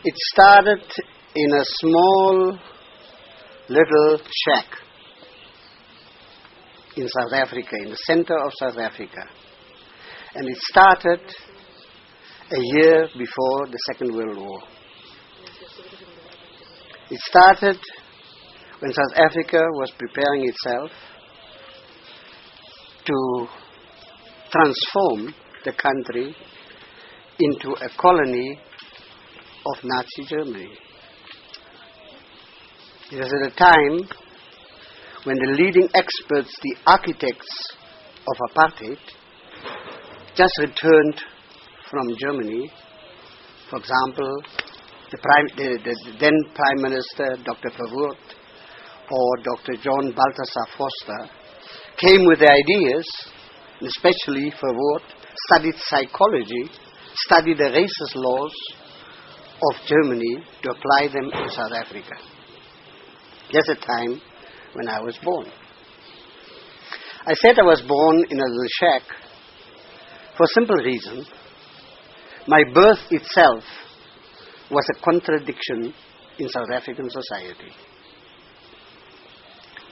It started in a small little shack in South Africa, in the center of South Africa. And it started a year before the Second World War. It started when South Africa was preparing itself to transform the country into a colony of Nazi Germany. It was at a time when the leading experts, the architects of apartheid, just returned from Germany. For example, the then Prime Minister, Dr. Verwoerd, or Dr. John Balthasar Foster, came with the ideas, and especially Verwoerd studied psychology, studied the racist laws of Germany to apply them in South Africa. That's the time when I was born. I said I was born in a little shack for a simple reason. My birth itself was a contradiction in South African society.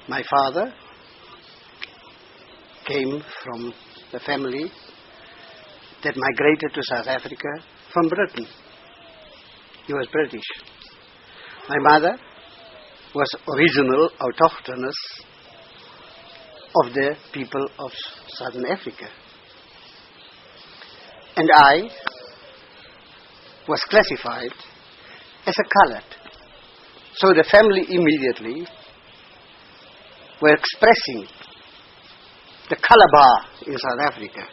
My father came from a family that migrated to South Africa from Britain. He was British. My mother was original, autochthonous of the people of Southern Africa. And I was classified as a colored. So the family immediately were expressing the color bar in South Africa.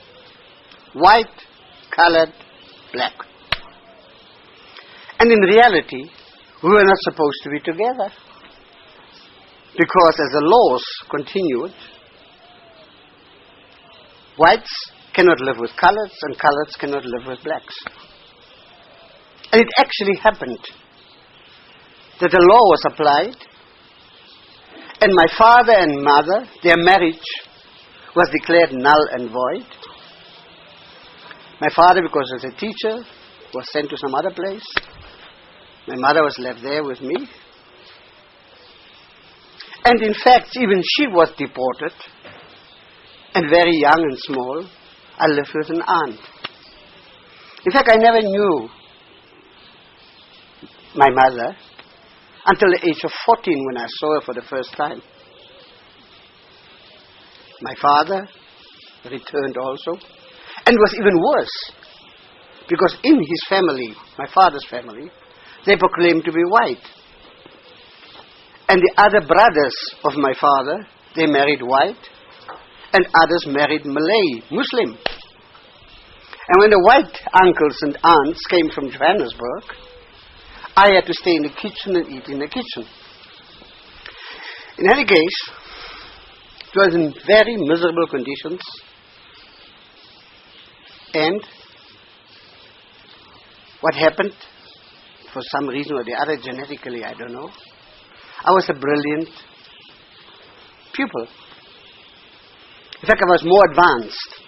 White, colored, black. And in reality, we were not supposed to be together. Because as the laws continued, whites cannot live with coloreds and coloreds cannot live with blacks. And it actually happened that the law was applied, and my father and mother, their marriage was declared null and void. My father, because he was a teacher, was sent to some other place. My mother was left there with me. And in fact, even she was deported. And very young and small, I lived with an aunt. In fact, I never knew my mother until the age of 14 when I saw her for the first time. My father returned also. And it was even worse. Because in his family, my father's family, they proclaimed to be white. And the other brothers of my father, they married white, and others married Malay, Muslim. And when the white uncles and aunts came from Johannesburg, I had to stay in the kitchen and eat in the kitchen. In any case, it was in very miserable conditions. And what happened, for some reason or the other, genetically, I don't know, I was a brilliant pupil. In fact, I was more advanced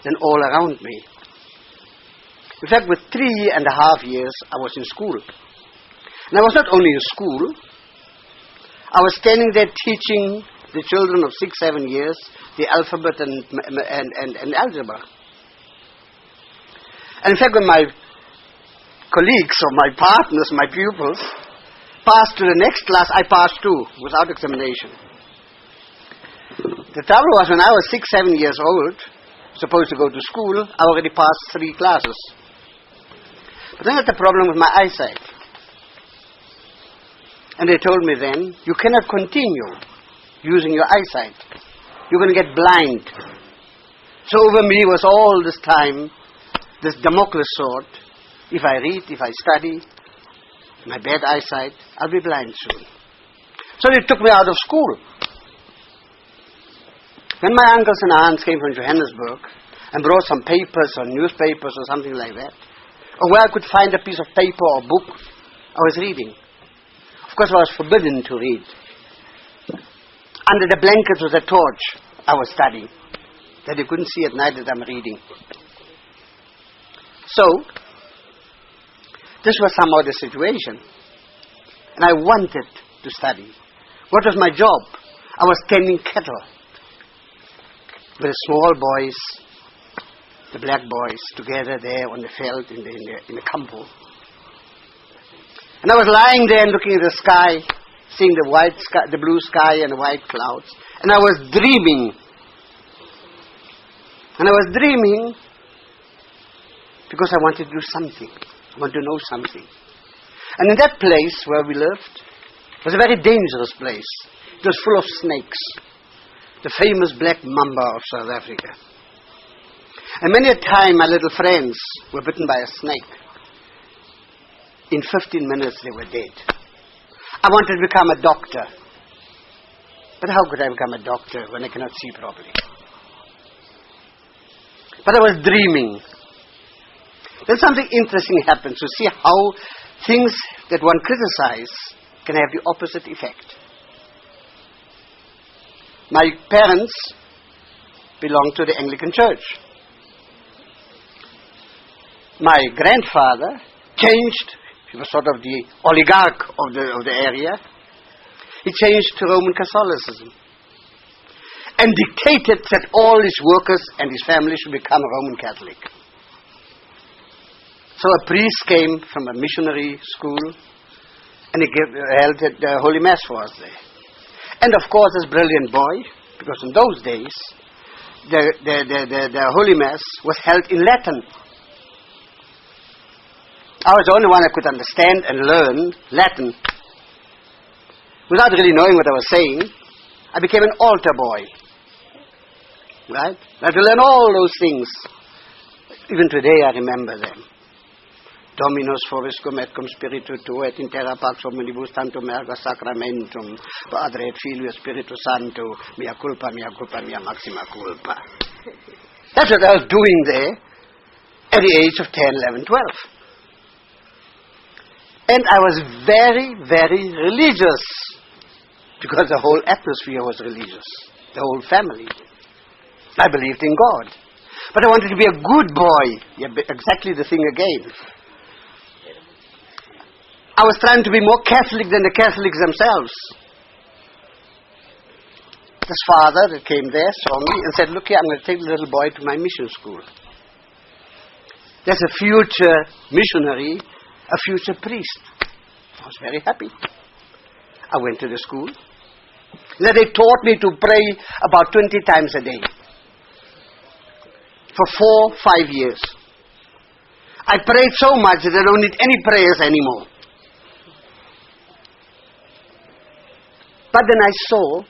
than all around me. In fact, with 3.5 years, I was in school. And I was not only in school, I was standing there teaching the children of 6, 7 years the alphabet and algebra. And in fact, when my colleagues or my partners, my pupils, passed to the next class, I passed too, without examination. The trouble was, when I was 6, 7 years old, supposed to go to school, I already passed 3 classes. But then I had a problem with my eyesight. And they told me then, you cannot continue using your eyesight. You're going to get blind. So over me was all this time this Damocles sword. If I read, if I study, my bad eyesight, I'll be blind soon. So they took me out of school. When my uncles and aunts came from Johannesburg and brought some papers or newspapers or something like that, or where I could find a piece of paper or book, I was reading. Of course, I was forbidden to read. Under the blankets with a torch, I was studying, that you couldn't see at night that I'm reading. So, this was somehow the situation. And I wanted to study. What was my job? I was tending cattle with the small boys, the black boys, together there on the field in the campo. And I was lying there and looking at the sky, seeing the white sky, the blue sky and the white clouds. And I was dreaming. And I was dreaming because I wanted to do something. I wanted to know something. And in that place where we lived was a very dangerous place. It was full of snakes. The famous black mamba of South Africa. And many a time my little friends were bitten by a snake. In 15 minutes they were dead. I wanted to become a doctor. But how could I become a doctor when I cannot see properly? But I was dreaming. Then something interesting happens. You see how things that one criticizes can have the opposite effect. My parents belonged to the Anglican Church. My grandfather changed. He was sort of the oligarch of the area. He changed to Roman Catholicism and dictated that all his workers and his family should become Roman Catholic. So a priest came from a missionary school and he held the Holy Mass for us there. And of course, this brilliant boy, because in those days, the Holy Mass was held in Latin. I was the only one I could understand and learn Latin. Without really knowing what I was saying, I became an altar boy. Right? I had to learn all those things. Even today I remember them. Dominus foviscum et cum spiritu tuo et in terra pax omnibus tantum erga sacramentum Padre et Filio Spiritus Sancto mea culpa, mea maxima culpa. That's what I was doing there at the age of 10, 11, 12. And I was very, very religious because the whole atmosphere was religious, the whole family. I believed in God. But I wanted to be a good boy. Yeah, exactly the thing again. I was trying to be more Catholic than the Catholics themselves. This father that came there saw me and said, look here, I'm going to take the little boy to my mission school. There's a future missionary, a future priest. I was very happy. I went to the school. Then they taught me to pray about 20 times a day. For 4, 5 years. I prayed so much that I don't need any prayers anymore. But then I saw